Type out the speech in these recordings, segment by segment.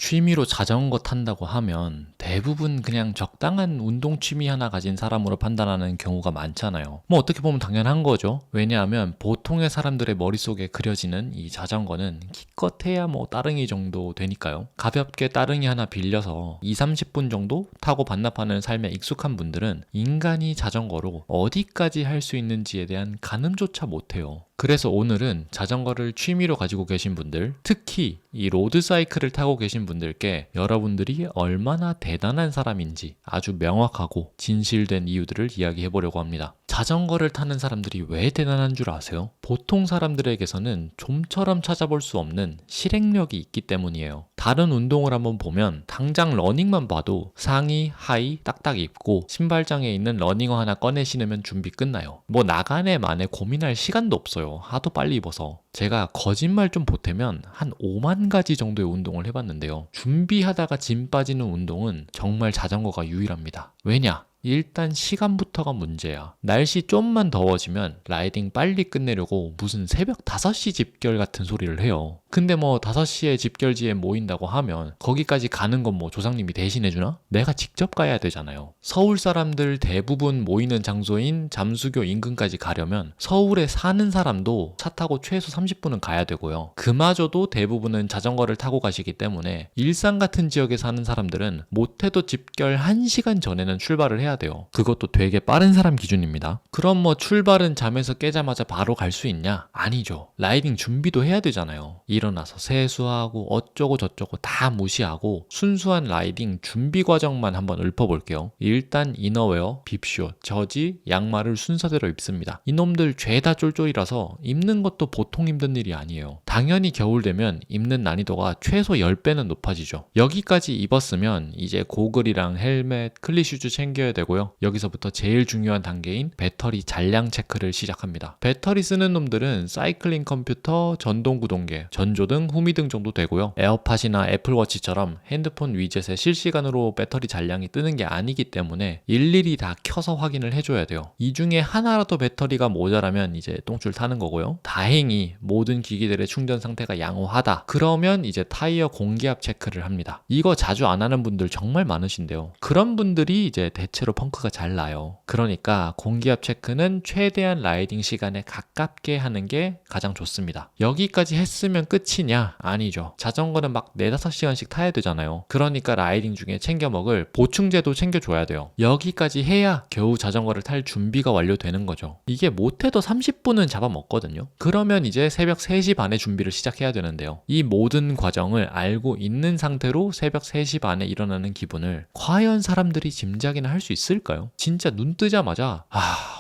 취미로 자전거 탄다고 하면 대부분 그냥 적당한 운동 취미 하나 가진 사람으로 판단하는 경우가 많잖아요. 뭐 어떻게 보면 당연한 거죠. 왜냐하면 보통의 사람들의 머릿속에 그려지는 이 자전거는 기껏해야 뭐 따릉이 정도 되니까요. 가볍게 따릉이 하나 빌려서 2, 30분 정도 타고 반납하는 삶에 익숙한 분들은 인간이 자전거로 어디까지 할 수 있는지에 대한 가늠조차 못해요. 그래서 오늘은 자전거를 취미로 가지고 계신 분들, 특히 이 로드사이클을 타고 계신 분들께 여러분들이 얼마나 대단한 사람인지 아주 명확하고 진실된 이유들을 이야기해 보려고 합니다. 자전거를 타는 사람들이 왜 대단한 줄 아세요? 보통 사람들에게서는 좀처럼 찾아볼 수 없는 실행력이 있기 때문이에요. 다른 운동을 한번 보면 당장 러닝만 봐도 상의, 하의 딱딱 입고 신발장에 있는 러닝화 하나 꺼내 신으면 준비 끝나요. 뭐 나가네 마네 고민할 시간도 없어요. 하도 빨리 입어서. 제가 거짓말 좀 보태면 한 5만 가지 정도의 운동을 해봤는데요. 준비하다가 짐 빠지는 운동은 정말 자전거가 유일합니다. 왜냐? 일단 시간부터가 문제야. 날씨 좀만 더워지면 라이딩 빨리 끝내려고 무슨 새벽 5시 집결 같은 소리를 해요. 근데 뭐 5시에 집결지에 모인다고 하면 거기까지 가는 건 뭐 조상님이 대신해주나? 내가 직접 가야 되잖아요. 서울 사람들 대부분 모이는 장소인 잠수교 인근까지 가려면 서울에 사는 사람도 차 타고 최소 30분은 가야 되고요. 그마저도 대부분은 자전거를 타고 가시기 때문에 일산 같은 지역에 사는 사람들은 못해도 집결 1시간 전에는 출발을 해야 돼요. 그것도 되게 빠른 사람 기준입니다. 그럼 뭐 출발은 잠에서 깨자마자 바로 갈 수 있냐? 아니죠. 라이딩 준비도 해야 되잖아요. 일어나서 세수하고 어쩌고 저쩌고 다 무시하고 순수한 라이딩 준비 과정만 한번 읊어볼게요. 일단 이너웨어, 빕쇼, 저지, 양말을 순서대로 입습니다. 이놈들 죄다 쫄쫄이라서 입는 것도 보통 힘든 일이 아니에요. 당연히 겨울 되면 입는 난이도가 최소 10배는 높아지죠. 여기까지 입었으면 이제 고글이랑 헬멧, 클리슈즈 챙겨야 되고요. 여기서부터 제일 중요한 단계인 배터리 잔량 체크를 시작합니다. 배터리 쓰는 놈들은 사이클링 컴퓨터, 전동구동계, 전조등, 후미등 정도 되고요. 에어팟이나 애플워치처럼 핸드폰 위젯에 실시간으로 배터리 잔량이 뜨는 게 아니기 때문에 일일이 다 켜서 확인을 해줘야 돼요. 이 중에 하나라도 배터리가 모자라면 이제 똥줄 타는 거고요. 다행히 모든 기기들의 충전 상태가 양호하다. 그러면 이제 타이어 공기압 체크를 합니다. 이거 자주 안 하는 분들 정말 많으신데요. 그런 분들이 이제 대체로 펑크가 잘 나요. 그러니까 공기압 체크는 최대한 라이딩 시간에 가깝게 하는 게 가장 좋습니다. 여기까지 했으면 끝이냐? 아니죠. 자전거는 막 4, 5시간씩 타야 되잖아요. 그러니까 라이딩 중에 챙겨 먹을 보충제도 챙겨줘야 돼요. 여기까지 해야 겨우 자전거를 탈 준비가 완료되는 거죠. 이게 못해도 30분은 잡아먹거든요. 그러면 이제 새벽 3시 반에 준비를 시작해야 되는데요. 이 모든 과정을 알고 있는 상태로 새벽 3시 반에 일어나는 기분을 과연 사람들이 짐작이나 할 수 있을까요? 진짜 눈 뜨자마자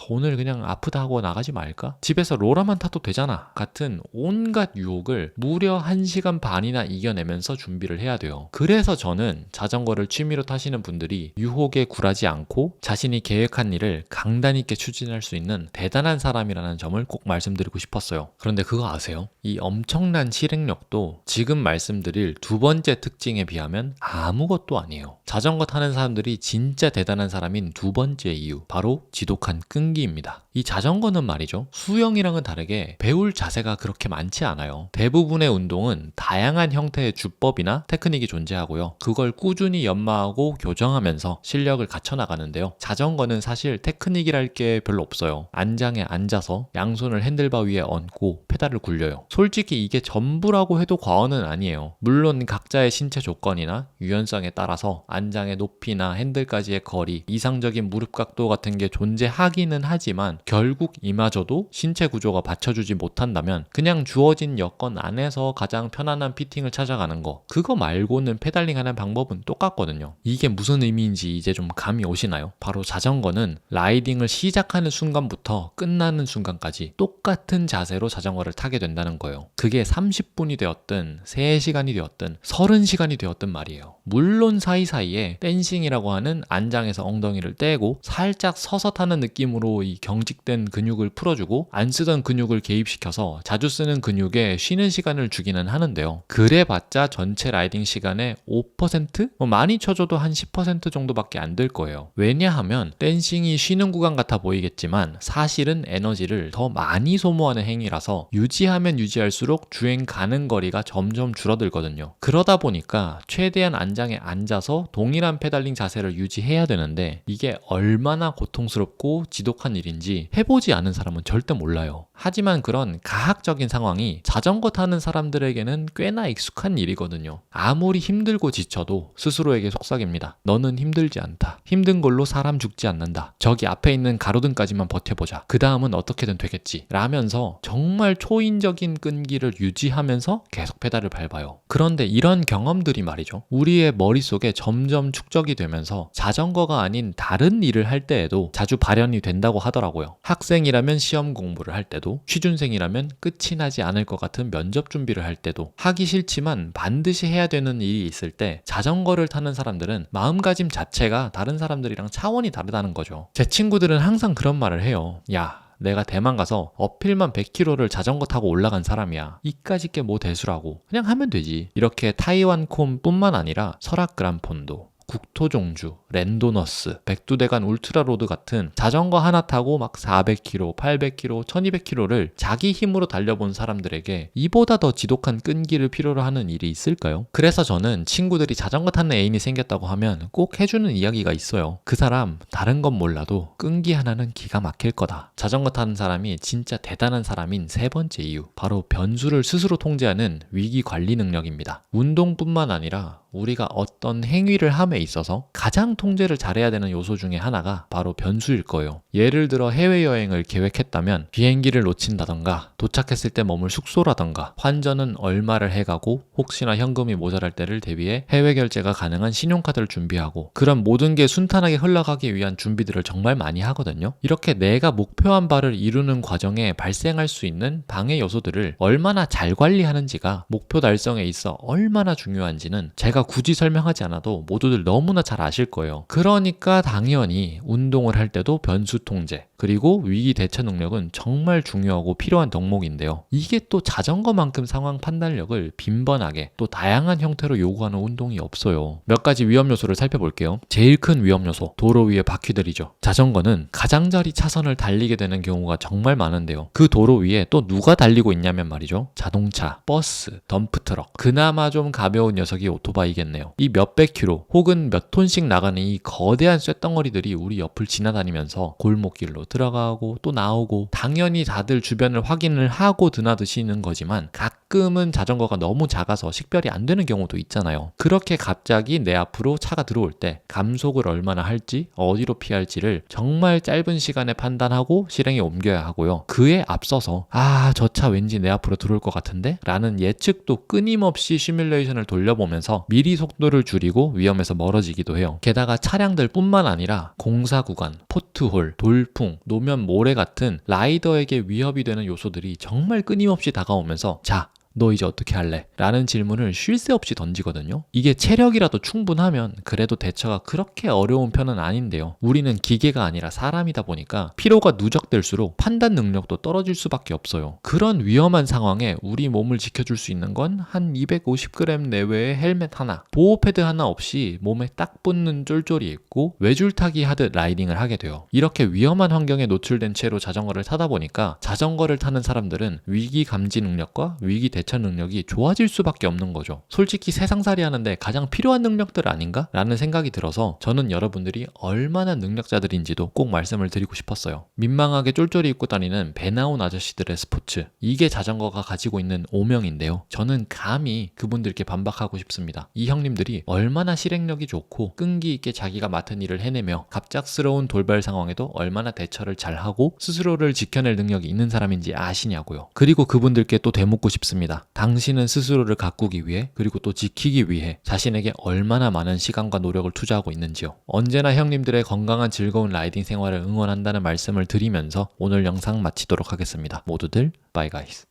오늘 그냥 아프다 하고 나가지 말까? 집에서 로라만 타도 되잖아 같은 온갖 유혹을 무려 1시간 반이나 이겨내면서 준비를 해야 돼요. 그래서 저는 자전거를 취미로 타시는 분들이 유혹에 굴하지 않고 자신이 계획한 일을 강단 있게 추진할 수 있는 대단한 사람이라는 점을 꼭 말씀드리고 싶었어요. 그런데 그거 아세요? 이 엄청난 실행력도 지금 말씀드릴 두 번째 특징에 비하면 아무것도 아니에요. 자전거 타는 사람들이 진짜 대단한 사람인 두 번째 이유, 바로 지독한 끈기입니다. 이 자전거는 말이죠, 수영이랑은 다르게 배울 자세가 그렇게 많지 않아요. 대부분의 운동은 다양한 형태의 주법이나 테크닉이 존재하고요. 그걸 꾸준히 연마하고 교정하면서 실력을 갖춰나가는데요. 자전거는 사실 테크닉이랄 게 별로 없어요. 안장에 앉아서 양손을 핸들바 위에 얹고 페달을 굴려요. 솔직히 이게 전부라고 해도 과언은 아니에요. 물론 각자의 신체 조건이나 유연성에 따라서 안장의 높이나 핸들까지의 거리, 이상적인 무릎 각도 같은 게 존재하기는 하지만 결국 이마저도 신체 구조가 받쳐주지 못한다면 그냥 주어진 여건 안에서 가장 편안한 피팅을 찾아가는 거, 그거 말고는 페달링하는 방법은 똑같거든요. 이게 무슨 의미인지 이제 좀 감이 오시나요? 바로 자전거는 라이딩을 시작하는 순간부터 끝나는 순간까지 똑같은 자세로 자전거를 타게 된다는 거예요. 그게 30분이 되었든 3시간이 되었든 30시간이 되었든 말이에요. 물론 사이사이에 댄싱이라고 하는 안장에서 엉덩이를 떼고 살짝 서서 타는 느낌으로 이 경직된 근육을 풀어주고 안 쓰던 근육을 개입시켜서 자주 쓰는 근육에 쉬는 시간을 시간을 주기는 하는데요. 그래봤자 전체 라이딩 시간의 5%? 많이 쳐줘도 한 10% 정도밖에 안 될 거예요. 왜냐하면 댄싱이 쉬는 구간 같아 보이겠지만 사실은 에너지를 더 많이 소모하는 행위라서 유지하면 유지할수록 주행 가는 거리가 점점 줄어들거든요. 그러다 보니까 최대한 안장에 앉아서 동일한 페달링 자세를 유지해야 되는데 이게 얼마나 고통스럽고 지독한 일인지 해보지 않은 사람은 절대 몰라요. 하지만 그런 가학적인 상황이 자전거 타는 사람들에게는 꽤나 익숙한 일이거든요. 아무리 힘들고 지쳐도 스스로에게 속삭입니다. 너는 힘들지 않다. 힘든 걸로 사람 죽지 않는다. 저기 앞에 있는 가로등까지만 버텨보자. 그 다음은 어떻게든 되겠지. 라면서 정말 초인적인 끈기를 유지하면서 계속 페달을 밟아요. 그런데 이런 경험들이 말이죠. 우리의 머릿속에 점점 축적이 되면서 자전거가 아닌 다른 일을 할 때에도 자주 발현이 된다고 하더라고요. 학생이라면 시험 공부를 할 때도, 취준생이라면 끝이 나지 않을 것 같은 면접 준비를 할 때도, 하기 싫지만 반드시 해야 되는 일이 있을 때 자전거를 타는 사람들은 마음가짐 자체가 다른 사람들이랑 차원이 다르다는 거죠. 제 친구들은 항상 그런 말을 해요. 야, 내가 대만 가서 어필만 100km를 자전거 타고 올라간 사람이야. 이까짓 게 뭐 대수라고. 그냥 하면 되지. 이렇게 타이완콤 뿐만 아니라 설악 그란폰도, 국토종주, 랜도너스, 백두대간 울트라로드 같은 자전거 하나 타고 막 400km, 800km, 1200km를 자기 힘으로 달려본 사람들에게 이보다 더 지독한 끈기를 필요로 하는 일이 있을까요? 그래서 저는 친구들이 자전거 타는 애인이 생겼다고 하면 꼭 해주는 이야기가 있어요. 그 사람 다른 건 몰라도 끈기 하나는 기가 막힐 거다. 자전거 타는 사람이 진짜 대단한 사람인 세 번째 이유, 바로 변수를 스스로 통제하는 위기 관리 능력입니다. 운동뿐만 아니라 우리가 어떤 행위를 함에 있어서 가장 통제를 잘해야 되는 요소 중에 하나가 바로 변수일 거예요. 예를 들어 해외여행을 계획했다면 비행기를 놓친다던가 도착했을 때 머물 숙소라던가 환전은 얼마를 해가고 혹시나 현금이 모자랄 때를 대비해 해외 결제가 가능한 신용카드를 준비하고, 그런 모든 게 순탄하게 흘러가기 위한 준비들을 정말 많이 하거든요. 이렇게 내가 목표한 바를 이루는 과정에 발생할 수 있는 방해 요소들을 얼마나 잘 관리하는지가 목표 달성에 있어 얼마나 중요한지는 제가 굳이 설명하지 않아도 모두들 너무나 잘 아실 거예요. 그러니까 당연히 운동을 할 때도 변수 통제, 그리고 위기 대처 능력은 정말 중요하고 필요한 덕목인데요. 이게 또 자전거만큼 상황 판단력을 빈번하게 또 다양한 형태로 요구하는 운동이 없어요. 몇 가지 위험 요소를 살펴볼게요. 제일 큰 위험 요소, 도로 위의 바퀴들이죠. 자전거는 가장자리 차선을 달리게 되는 경우가 정말 많은데요. 그 도로 위에 또 누가 달리고 있냐면 말이죠. 자동차, 버스, 덤프트럭, 그나마 좀 가벼운 녀석이 오토바이겠네요. 이 몇백 킬로 혹은 몇 톤씩 나가는 이 거대한 쇳덩어리들이 우리 옆을 지나다니면서 골목길로 들어가고 또 나오고, 당연히 다들 주변을 확인을 하고 드나드시는 거지만 가끔은 자전거가 너무 작아서 식별이 안 되는 경우도 있잖아요. 그렇게 갑자기 내 앞으로 차가 들어올 때 감속을 얼마나 할지, 어디로 피할지를 정말 짧은 시간에 판단하고 실행에 옮겨야 하고요. 그에 앞서서 저 차 왠지 내 앞으로 들어올 것 같은데? 라는 예측도 끊임없이 시뮬레이션을 돌려보면서 미리 속도를 줄이고 위험에서 멀어지기도 해요. 게다가 차량들 뿐만 아니라 공사 구간, 포트홀, 돌풍, 노면 모래 같은 라이더에게 위협이 되는 요소들이 정말 끊임없이 다가오면서 자, 너 이제 어떻게 할래? 라는 질문을 쉴 새 없이 던지거든요. 이게 체력이라도 충분하면 그래도 대처가 그렇게 어려운 편은 아닌데요. 우리는 기계가 아니라 사람이다 보니까 피로가 누적될수록 판단 능력도 떨어질 수밖에 없어요. 그런 위험한 상황에 우리 몸을 지켜줄 수 있는 건 한 250g 내외의 헬멧 하나, 보호 패드 하나 없이 몸에 딱 붙는 쫄쫄이 있고 외줄타기 하듯 라이딩을 하게 돼요. 이렇게 위험한 환경에 노출된 채로 자전거를 타다 보니까 자전거를 타는 사람들은 위기 감지 능력과 위기 대처 능력이 좋아질 수밖에 없는 거죠. 솔직히 세상살이 하는데 가장 필요한 능력들 아닌가? 라는 생각이 들어서 저는 여러분들이 얼마나 능력자들인지도 꼭 말씀을 드리고 싶었어요. 민망하게 쫄쫄이 입고 다니는 배 나온 아저씨들의 스포츠, 이게 자전거가 가지고 있는 오명인데요. 저는 감히 그분들께 반박하고 싶습니다. 이 형님들이 얼마나 실행력이 좋고 끈기 있게 자기가 맡은 일을 해내며 갑작스러운 돌발 상황에도 얼마나 대처를 잘하고 스스로를 지켜낼 능력이 있는 사람인지 아시냐고요. 그리고 그분들께 또 되묻고 싶습니다. 당신은 스스로를 가꾸기 위해, 그리고 또 지키기 위해 자신에게 얼마나 많은 시간과 노력을 투자하고 있는지요. 언제나 형님들의 건강한 즐거운 라이딩 생활을 응원한다는 말씀을 드리면서 오늘 영상 마치도록 하겠습니다. 모두들 바이 가이스.